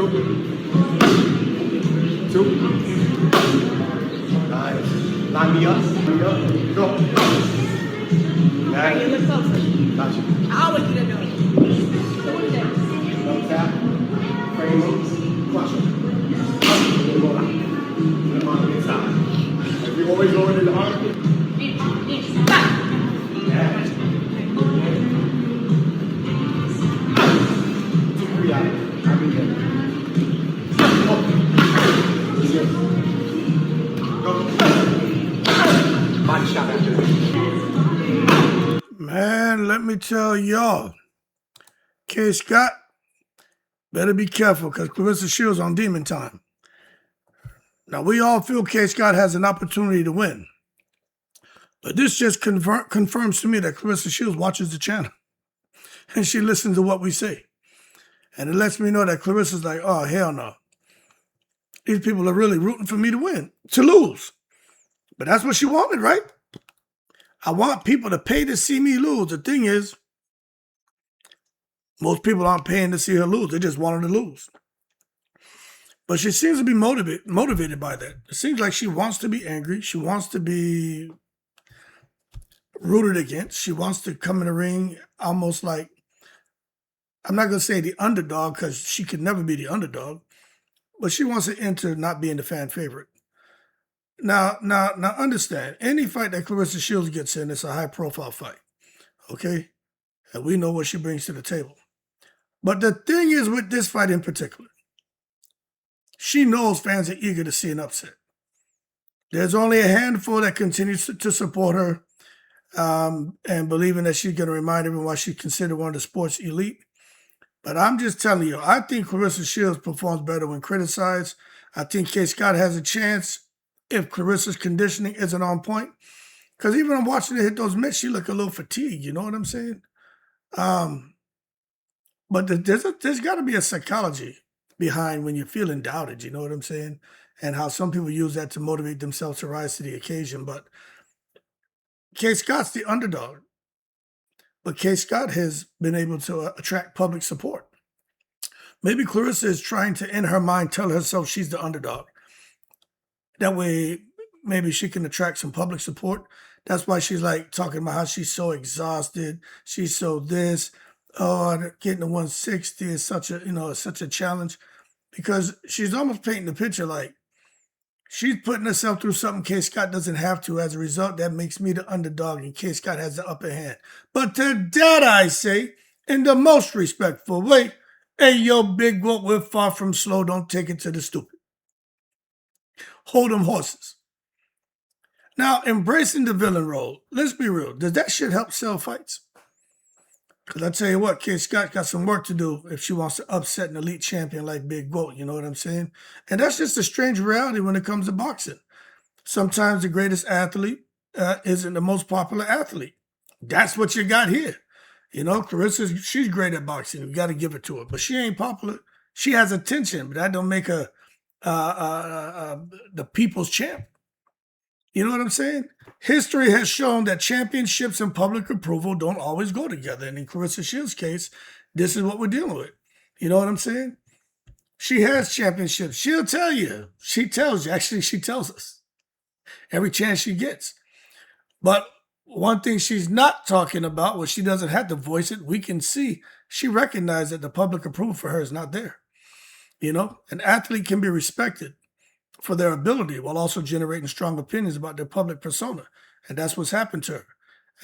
Two. Nice. Line me up. Go. Right, you look closer. Gotcha. I always do that though. So what is that? Double tap. Frame up. Clutch him. Roll out. Put him on the inside. If you always go into the arm. Stop. Yeah. 2, 3 out. I mean, go. Body shot after that. Man, let me tell y'all, Kaye Scott, better be careful because Claressa Shields on demon time. Now, we all feel Kaye Scott has an opportunity to win. But this just confirms to me that Claressa Shields watches the channel. And she listens to what we say. And it lets me know that Claressa's like, oh, hell no. These people are really rooting for me to win, to lose. But that's what she wanted, right? I want people to pay to see me lose. The thing is, most people aren't paying to see her lose. They just want her to lose. But she seems to be motivated by that. It seems like she wants to be angry. She wants to be rooted against. She wants to come in the ring almost like, I'm not going to say the underdog because she could never be the underdog, but she wants to enter not being the fan favorite. Now, understand, any fight that Claressa Shields gets in, it's a high-profile fight, okay? And we know what she brings to the table. But the thing is with this fight in particular, she knows fans are eager to see an upset. There's only a handful that continues to support her and believing that she's going to remind everyone why she's considered one of the sport's elite. But I'm just telling you, I think Claressa Shields performs better when criticized. I think Kaye Scott has a chance if Claressa's conditioning isn't on point. Because even I'm watching her hit those mitts, she look a little fatigued, you know what I'm saying? But there's got to be a psychology behind when you're feeling doubted, you know what I'm saying? And how some people use that to motivate themselves to rise to the occasion. But Kaye Scott's the underdog. But Kaye Scott has been able to attract public support. Maybe Claressa is trying to, in her mind, tell herself she's the underdog. That way, maybe she can attract some public support. That's why she's like talking about how she's so exhausted. She's so this. Oh, getting to 160 is such a challenge. Because she's almost painting the picture like she's putting herself through something Kaye Scott doesn't have to. As a result, that makes me the underdog and Kaye Scott has the upper hand. But to that I say, in the most respectful way, hey, yo, big whoop, we're far from slow. Don't take it to the stupid. Hold them horses. Now, embracing the villain role, let's be real. Does that shit help sell fights? Because I tell you what, Kaye Scott got some work to do if she wants to upset an elite champion like Big Goat, you know what I'm saying? And that's just a strange reality when it comes to boxing. Sometimes the greatest athlete isn't the most popular athlete. That's what you got here. You know, Claressa, she's great at boxing. You got to give it to her. But she ain't popular. She has attention, but that don't make her the people's champ. You know what I'm saying? History has shown that championships and public approval don't always go together. And in Claressa Shields' case, this is what we're dealing with. You know what I'm saying? She has championships. She'll tell you. She tells you. Actually, she tells us every chance she gets. But one thing she's not talking about, well, she doesn't have to voice it. We can see she recognized that the public approval for her is not there. You know, an athlete can be respected for their ability while also generating strong opinions about their public persona. And that's what's happened to her.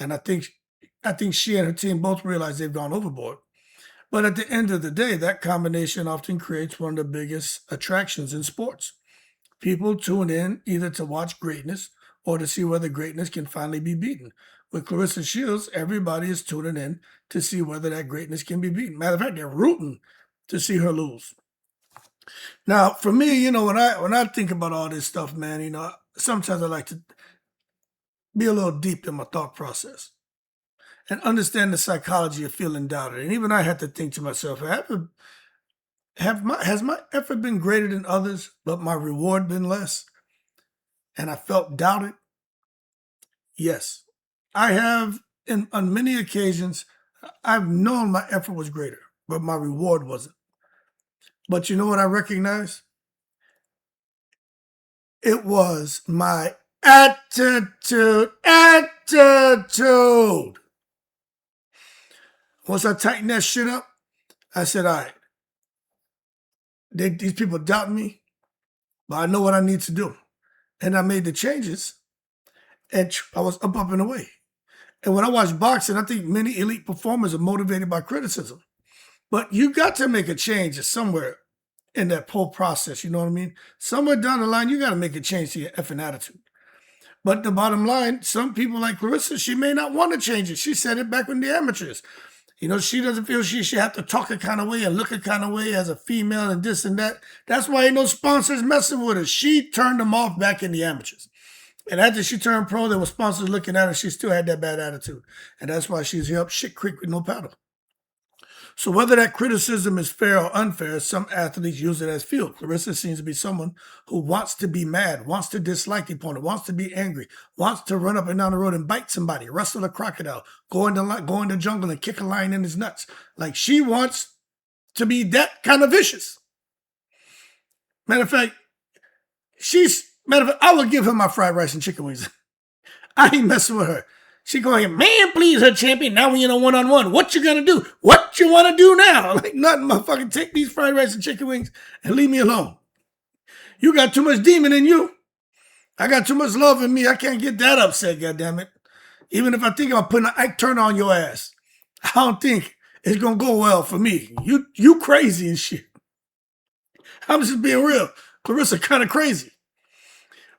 And I think she and her team both realize they've gone overboard. But at the end of the day, that combination often creates one of the biggest attractions in sports. People tune in either to watch greatness or to see whether greatness can finally be beaten. With Claressa Shields, everybody is tuning in to see whether that greatness can be beaten. Matter of fact, they're rooting to see her lose. Now, for me, you know, when I think about all this stuff, man, you know, sometimes I like to be a little deep in my thought process and understand the psychology of feeling doubted. And even I had to think to myself, has my effort been greater than others, but my reward been less? And I felt doubted? Yes. I have, on many occasions, I've known my effort was greater, but my reward wasn't. But you know what I recognize? It was my attitude. Once I tightened that shit up, I said, all right, these people doubt me, but I know what I need to do. And I made the changes, and I was up and away. And when I watch boxing, I think many elite performers are motivated by criticism. But you got to make a change somewhere in that whole process, you know what I mean? Somewhere down the line, you got to make a change to your effing attitude. But the bottom line, some people like Claressa, she may not want to change it. She said it back when the amateurs. You know, she doesn't feel she should have to talk a kind of way and look a kind of way as a female and this and that. That's why ain't no sponsors messing with her. She turned them off back in the amateurs. And after she turned pro, there were sponsors looking at her. She still had that bad attitude. And that's why she's here up shit creek with no paddle. So whether that criticism is fair or unfair, some athletes use it as fuel. Claressa seems to be someone who wants to be mad, wants to dislike the opponent, wants to be angry, wants to run up and down the road and bite somebody, wrestle a crocodile, go in the jungle and kick a lion in his nuts. Like, she wants to be that kind of vicious. Matter of fact, I would give her my fried rice and chicken wings. I ain't messing with her. She going, man, please, her champion. Now we in a one-on-one. What you gonna do? What you want to do now? Like, nothing, motherfucker. Take these fried rice and chicken wings and leave me alone. You got too much demon in you. I got too much love in me. I can't get that upset, goddammit. Even if I think I'm putting an Ike Turner on your ass, I don't think it's gonna go well for me. You crazy and shit. I'm just being real. Claressa kind of crazy.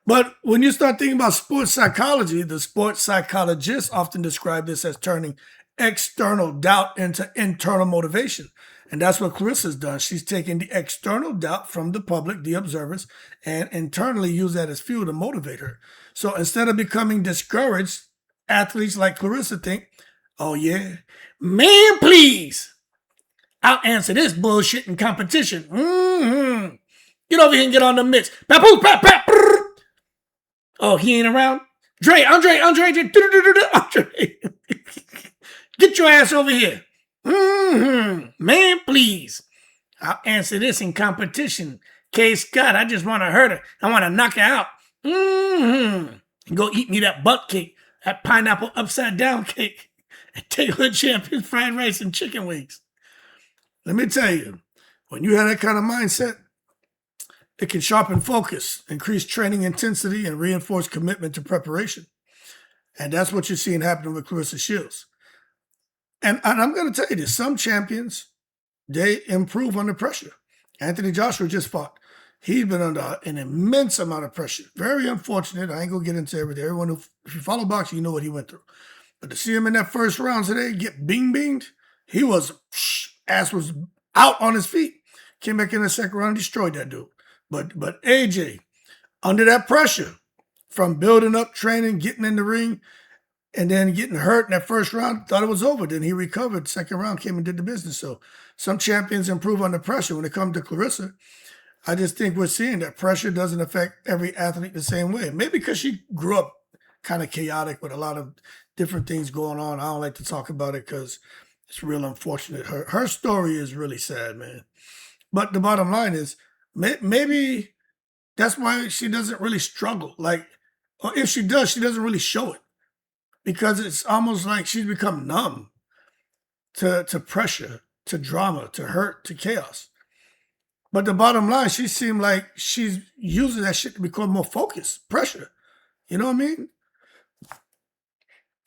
But when you start thinking about sports psychology, the sports psychologists often describe this as turning external doubt into internal motivation. And that's what Claressa's done. She's taken the external doubt from the public, the observers, and internally used that as fuel to motivate her. So instead of becoming discouraged, athletes like Claressa think, oh yeah, man, please, I'll answer this bullshit in competition. Get over here and get on the mitts. Oh, he ain't around? Andre. Get your ass over here. Man, please. I'll answer this in competition. Kaye Scott, I just want to hurt her. I want to knock her out. Go eat me that butt cake, that pineapple upside down cake, and take her champion fried rice and chicken wings. Let me tell you, when you have that kind of mindset, it can sharpen focus, increase training intensity, and reinforce commitment to preparation. And that's what you're seeing happening with Claressa Shields. And I'm going to tell you this, some champions, they improve under pressure. Anthony Joshua just fought. He's been under an immense amount of pressure. Very unfortunate. I ain't going to get into everything. If you follow boxing, you know what he went through. But to see him in that first round today get bing-binged, ass was out on his feet. Came back in the second round and destroyed that dude. But AJ, under that pressure, from building up, training, getting in the ring, and then getting hurt in that first round, thought it was over. Then he recovered. Second round, came and did the business. So some champions improve under pressure. When it comes to Claressa, I just think we're seeing that pressure doesn't affect every athlete the same way. Maybe because she grew up kind of chaotic with a lot of different things going on. I don't like to talk about it because it's real unfortunate. Her story is really sad, man. But the bottom line is, maybe that's why she doesn't really struggle. Like, or if she does, she doesn't really show it. Because it's almost like she's become numb to pressure, to drama, to hurt, to chaos. But the bottom line, she seemed like she's using that shit to become more focused, pressure. You know what I mean?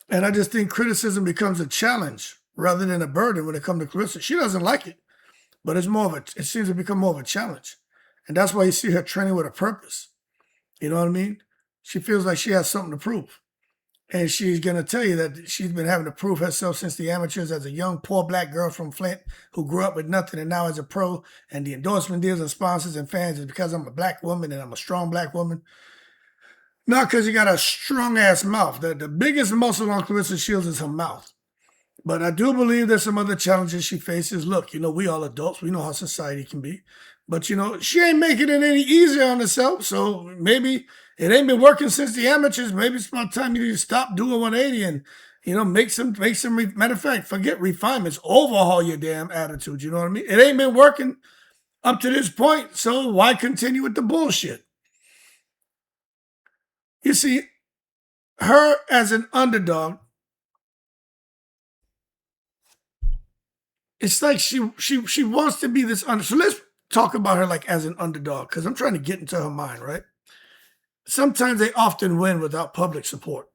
And I just think criticism becomes a challenge rather than a burden when it comes to Claressa. She doesn't like it, but it seems to become more of a challenge. And that's why you see her training with a purpose. You know what I mean? She feels like she has something to prove. And she's going to tell you that she's been having to prove herself since the amateurs as a young, poor black girl from Flint who grew up with nothing and now as a pro. And the endorsement deals and sponsors and fans is because I'm a black woman and I'm a strong black woman. Not because you got a strong-ass mouth. The biggest muscle on Claressa Shields is her mouth. But I do believe there's some other challenges she faces. Look, we all adults. We know how society can be. But, she ain't making it any easier on herself. So maybe it ain't been working since the amateurs. Maybe it's about time you stop doing 180 and, make some, matter of fact, forget refinements. Overhaul your damn attitude. You know what I mean? It ain't been working. up to this point, so why continue with the bullshit? You see, her as an underdog, it's like she wants to be this under. So let's talk about her like as an underdog, because I'm trying to get into her mind, right? Sometimes they often win without public support.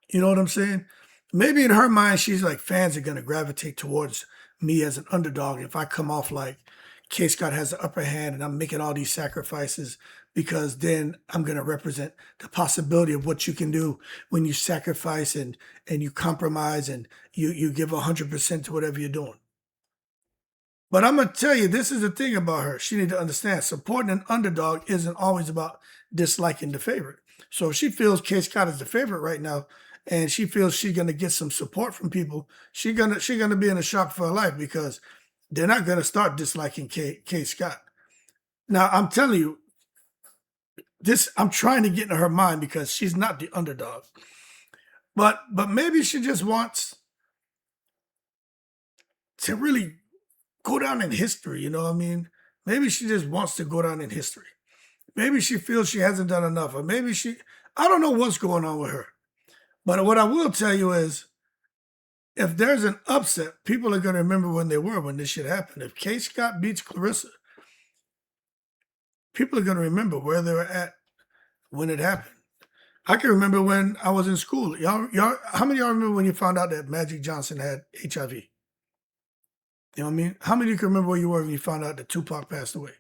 You know what I'm saying? Maybe in her mind, she's like, fans are going to gravitate towards me as an underdog if I come off like Kaye Scott has the upper hand and I'm making all these sacrifices, because then I'm going to represent the possibility of what you can do when you sacrifice and you compromise and you give 100% to whatever you're doing. But I'm going to tell you, this is the thing about her. She need to understand supporting an underdog isn't always about disliking the favorite. So if she feels Kaye Scott is the favorite right now, and she feels she's gonna get some support from people, she's gonna be in a shock for her life, because they're not gonna start disliking Kaye Scott. Now I'm telling you, this I'm trying to get into her mind because she's not the underdog. But maybe she just wants to really go down in history, you know what I mean? Maybe she just wants to go down in history. Maybe she feels she hasn't done enough, or maybe I don't know what's going on with her. But what I will tell you is, if there's an upset, people are going to remember when this shit happened. If Kaye Scott beats Claressa, people are going to remember where they were at when it happened. I can remember when I was in school. Y'all, how many of y'all remember when you found out that Magic Johnson had HIV? You know what I mean? How many of you can remember where you were when you found out that Tupac passed away?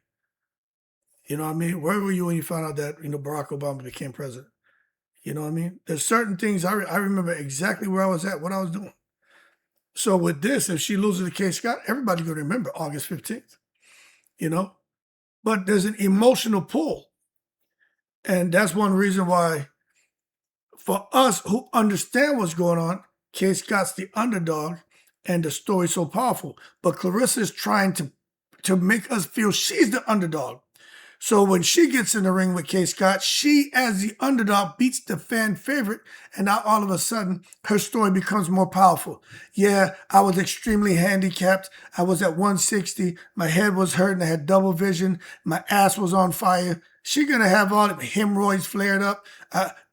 You know what I mean? Where were you when you found out that Barack Obama became president? You know what I mean? There's certain things I remember exactly where I was at, what I was doing. So with this, if she loses to Kaye Scott, everybody's going to remember August 15th, you know? But there's an emotional pull. And that's one reason why, for us who understand what's going on, Kaye Scott's the underdog and the story's so powerful. But Claressa is trying to make us feel she's the underdog. So when she gets in the ring with Kaye Scott, she, as the underdog, beats the fan favorite, and now all of a sudden, her story becomes more powerful. Yeah, I was extremely handicapped. I was at 160. My head was hurting. I had double vision. My ass was on fire. She gonna have all the hemorrhoids flared up.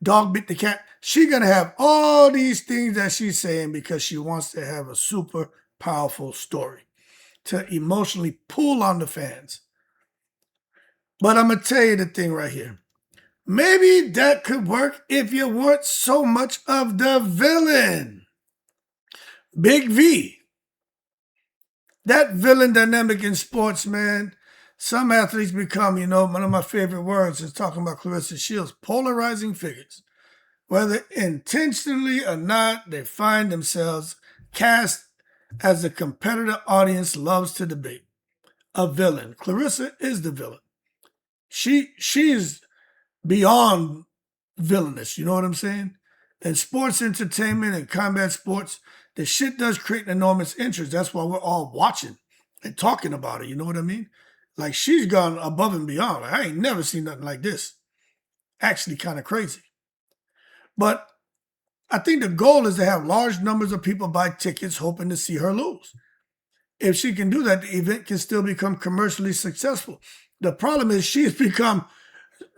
Dog bit the cat. She gonna have all these things that she's saying because she wants to have a super powerful story to emotionally pull on the fans. But I'm going to tell you the thing right here. Maybe that could work if you weren't so much of the villain. Big V. That villain dynamic in sports, man. Some athletes become, one of my favorite words is talking about Claressa Shields, polarizing figures. Whether intentionally or not, they find themselves cast as the competitor audience loves to debate. A villain. Claressa is the villain. She's beyond villainous, you know what I'm saying? In sports entertainment and combat sports, the shit does create an enormous interest. That's why we're all watching and talking about it, you know what I mean? Like, she's gone above and beyond. Like, I ain't never seen nothing like this. Actually kind of crazy. But I think the goal is to have large numbers of people buy tickets hoping to see her lose. If she can do that, the event can still become commercially successful. The problem is she's become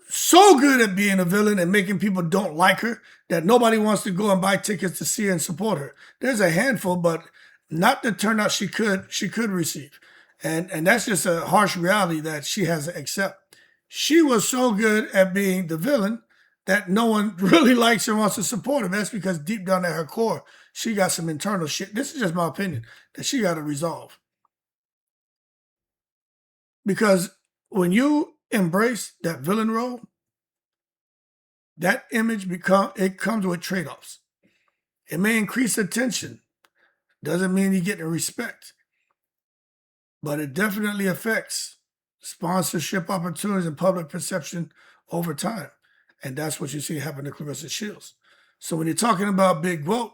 so good at being a villain and making people don't like her that nobody wants to go and buy tickets to see her and support her. There's a handful, but not the turnout she could receive. And that's just a harsh reality that she has to accept. She was so good at being the villain that no one really likes her and wants to support her. That's because deep down at her core, she got some internal shit. This is just my opinion, that she got to resolve. Because when you embrace that villain role, that image comes with trade-offs. It may increase attention. Doesn't mean you get the respect. But it definitely affects sponsorship opportunities and public perception over time. And that's what you see happen to Claressa Shields. So when you're talking about big vote,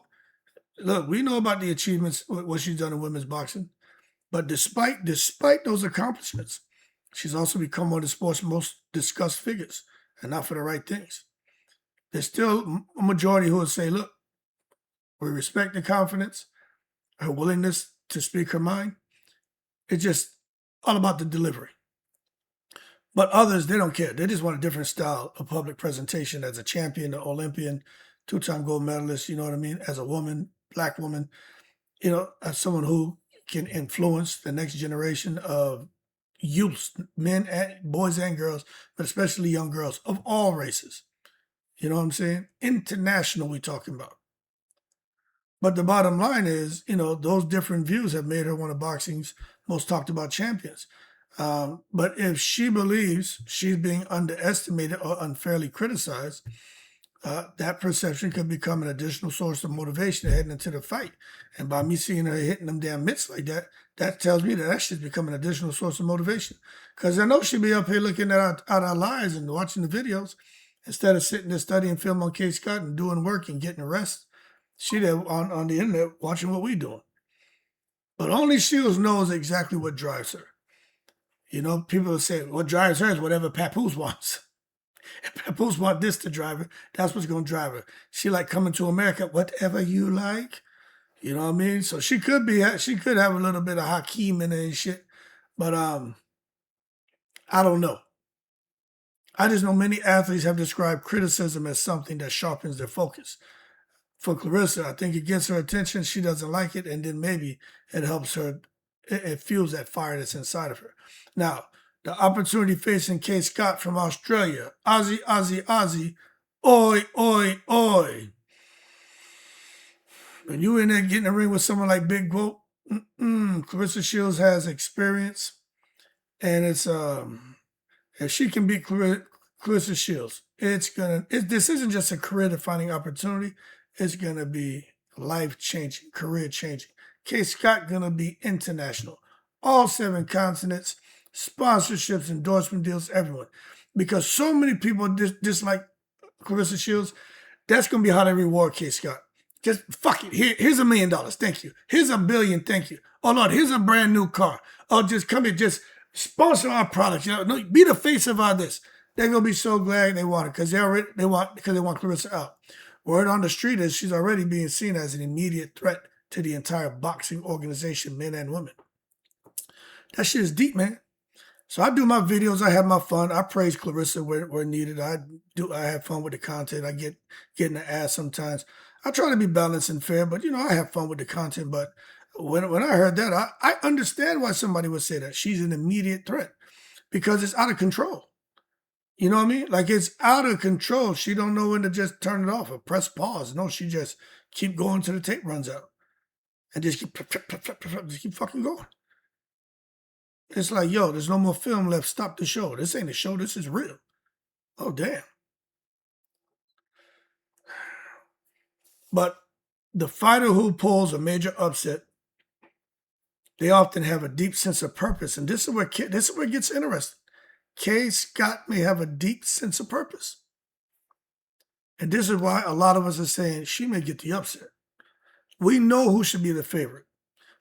look, we know about the achievements, what she's done in women's boxing. But despite those accomplishments, she's also become one of the sport's most discussed figures, and not for the right things. There's still a majority who will say, look, we respect the confidence, her willingness to speak her mind. It just, all about the delivery. But others, they don't care. They just want a different style of public presentation as a champion, an Olympian, two-time gold medalist, you know what I mean? As a woman, black woman, as someone who can influence the next generation of youths, men, and boys and girls, but especially young girls of all races. You know what I'm saying? International, we talking about. But the bottom line is, those different views have made her one of boxing's most talked about champions. But if she believes she's being underestimated or unfairly criticized, that perception could become an additional source of motivation heading into the fight. And by me seeing her hitting them damn mitts like that, that tells me that shit's become an additional source of motivation. Because I know she'd be up here looking at our lives and watching the videos instead of sitting there studying film on Kaye Scott and doing work and getting a rest. She there on the internet watching what we doing. But only Shields knows exactly what drives her. People will say, what drives her is whatever Papoose wants. If Papoose want this to drive her, that's what's going to drive her. She like Coming to America, whatever you like. You know what I mean? So she could have a little bit of Hakeem in her and shit. But I don't know. I just know many athletes have described criticism as something that sharpens their focus. For Claressa, I think it gets her attention. She doesn't like it, and then maybe it helps her. It fuels that fire that's inside of her. Now, the opportunity facing Kaye Scott from Australia. Aussie. Oi, oi, oi. When you in there getting a ring with someone like Big Goat, Claressa Shields has experience, and it's if she can beat Claressa Shields, this isn't just a career-defining opportunity. It's gonna be life-changing, career-changing. Kaye Scott gonna be international, all 7 continents, sponsorships, endorsement deals, everyone. Because so many people dislike Claressa Shields, that's gonna be how they reward Kaye Scott. Just fuck it. Here's $1 million. Thank you. Here's $1 billion. Thank you. Oh Lord, here's a brand new car. Oh, just come here, just sponsor our products. No, be the face of our this. They're gonna be so glad they want it because they want Claressa out. Word on the street is she's already being seen as an immediate threat to the entire boxing organization, men and women. That shit is deep, man. So I do my videos. I have my fun. I praise Claressa where needed. I have fun with the content. I get in the ass sometimes. I try to be balanced and fair, but I have fun with the content. But when I heard that, I understand why somebody would say that. She's an immediate threat because it's out of control. You know what I mean? Like it's out of control. She don't know when to just turn it off or press pause. No, she just keep going till the tape runs out. And just keep fucking going. It's like, yo, there's no more film left. Stop the show. This ain't a show. This is real. Oh, damn. But the fighter who pulls a major upset, they often have a deep sense of purpose. And this is where it gets interesting. Kaye Scott may have a deep sense of purpose. And this is why a lot of us are saying she may get the upset. We know who should be the favorite.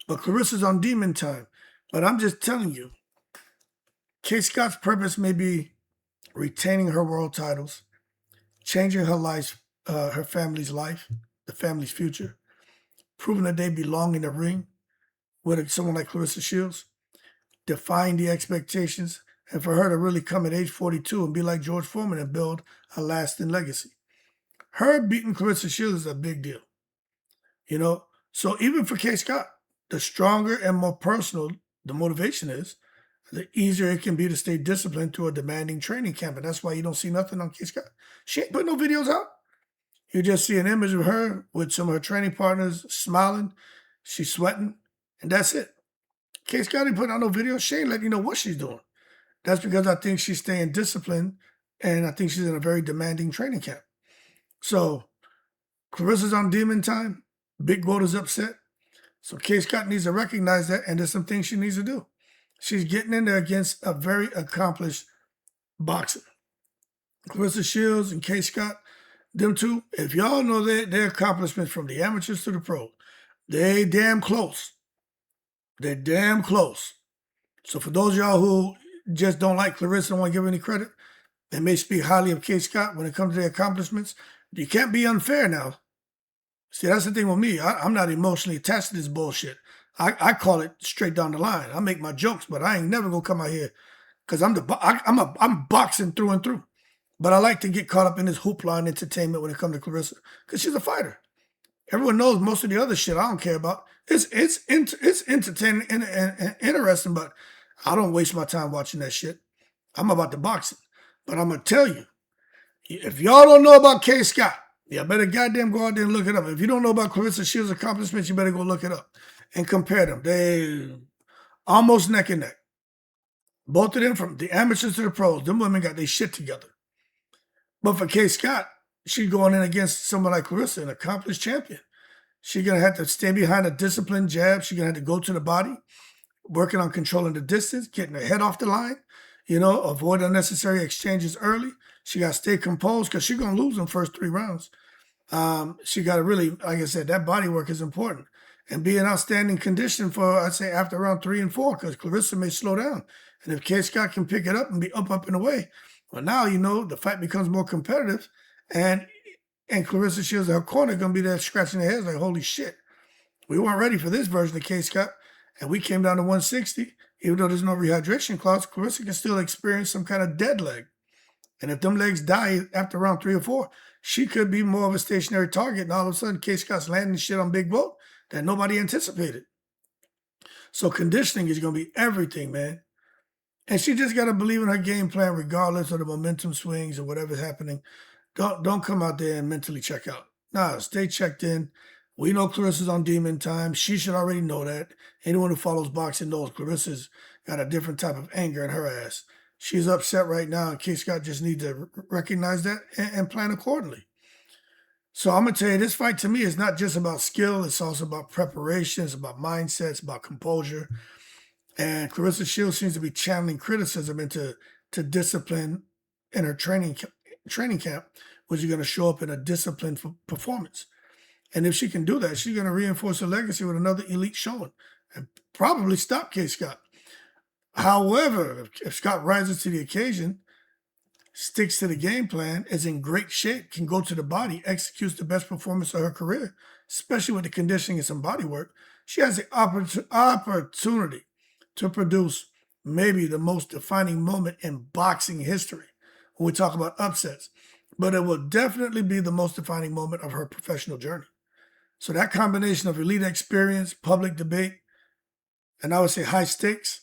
But Claressa's on demon time. But I'm just telling you, Kaye Scott's purpose may be retaining her world titles, changing her life, her family's life, the family's future, proving that they belong in the ring with someone like Claressa Shields, defying the expectations, and for her to really come at age 42 and be like George Foreman and build a lasting legacy. Her beating Claressa Shields is a big deal. So even for Kaye Scott, the stronger and more personal the motivation is, the easier it can be to stay disciplined through a demanding training camp. And that's why you don't see nothing on Kaye Scott. She ain't putting no videos out. You just see an image of her with some of her training partners smiling. She's sweating. And that's it. Kaye Scott ain't putting out no videos. She ain't letting you know what she's doing. That's because I think she's staying disciplined. And I think she's in a very demanding training camp. So Claressa's on demon time. Big Goat is upset. So Kaye Scott needs to recognize that, and there's some things she needs to do. She's getting in there against a very accomplished boxer. Claressa Shields and Kaye Scott, them two, if y'all know their accomplishments from the amateurs to the pro, they damn close. They're damn close. So for those of y'all who just don't like Claressa, don't want to give her any credit, they may speak highly of Kaye Scott when it comes to their accomplishments. You can't be unfair now. See, that's the thing with me. I'm not emotionally attached to this bullshit. I call it straight down the line. I make my jokes, but I ain't never gonna come out here because I'm boxing through and through. But I like to get caught up in this hoopla and entertainment when it comes to Claressa because she's a fighter. Everyone knows most of the other shit I don't care about. It's entertaining and interesting, but I don't waste my time watching that shit. I'm about the boxing. But I'm gonna tell you, if y'all don't know about Kaye Scott, you better goddamn go out there and look it up. If you don't know about Claressa Shields' accomplishments, you better go look it up and compare them. They almost neck and neck. Both of them, from the amateurs to the pros, them women got their shit together. But for Kaye Scott, she's going in against someone like Claressa, an accomplished champion. She's going to have to stay behind a disciplined jab. She's going to have to go to the body, working on controlling the distance, getting her head off the line, avoid unnecessary exchanges early. She got to stay composed because she's going to lose in the first 3 rounds. She got to really, like I said, that body work is important. And be in outstanding condition for, I'd say, after round 3 and 4, because Claressa may slow down. And if Kaye Scott can pick it up and be up and away, well, now, the fight becomes more competitive. And Claressa Shields in her corner going to be there scratching their heads like, holy shit. We weren't ready for this version of Kaye Scott. And we came down to 160. Even though there's no rehydration clause, Claressa can still experience some kind of dead leg. And if them legs die after round 3 or 4, she could be more of a stationary target. And all of a sudden, Kaye Scott's landing shit on big vote that nobody anticipated. So conditioning is going to be everything, man. And she just got to believe in her game plan regardless of the momentum swings or whatever's happening. Don't come out there and mentally check out. Nah, stay checked in. We know Claressa's on demon time. She should already know that. Anyone who follows boxing knows Claressa's got a different type of anger in her ass. She's upset right now, and Kaye Scott just needs to recognize that and plan accordingly. So I'm going to tell you, this fight to me is not just about skill. It's also about preparation. It's about mindset. It's about composure. And Claressa Shields seems to be channeling criticism into discipline in her training camp, which is going to show up in a disciplined performance. And if she can do that, she's going to reinforce her legacy with another elite showing and probably stop Kaye Scott. However, if Scott rises to the occasion, sticks to the game plan, is in great shape, can go to the body, executes the best performance of her career, especially with the conditioning and some body work, she has the opportunity to produce maybe the most defining moment in boxing history when we talk about upsets. But it will definitely be the most defining moment of her professional journey. So that combination of elite experience, public debate, and I would say high stakes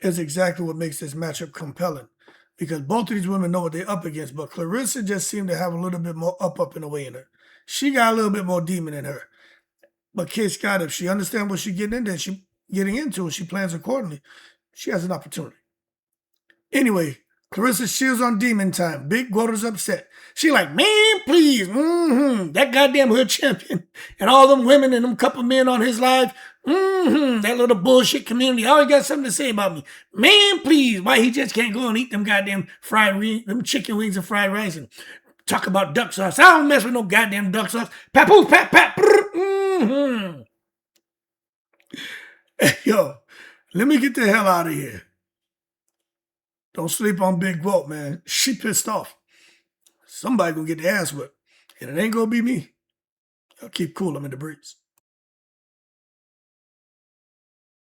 is exactly what makes this matchup compelling. Because both of these women know what they're up against, but Claressa just seemed to have a little bit more up and away in her. She got a little bit more demon in her. But Kaye Scott, if she understands what she's getting into and she plans accordingly, she has an opportunity. Anyway, Claressa Shields on demon time. Big Guota's upset. She like, man, please, that goddamn hood champion and all them women and them couple men on his live, that little bullshit community always got something to say about me. Man, please, why he just can't go and eat them goddamn them chicken wings and fried rice and talk about duck sauce. I don't mess with no goddamn duck sauce. Papoose, pat, Hey, yo, let me get the hell out of here. Don't sleep on Big Guo, man. She pissed off. Somebody gonna get the ass whipped. And it ain't gonna be me. I'll keep cool. I'm in the breeze.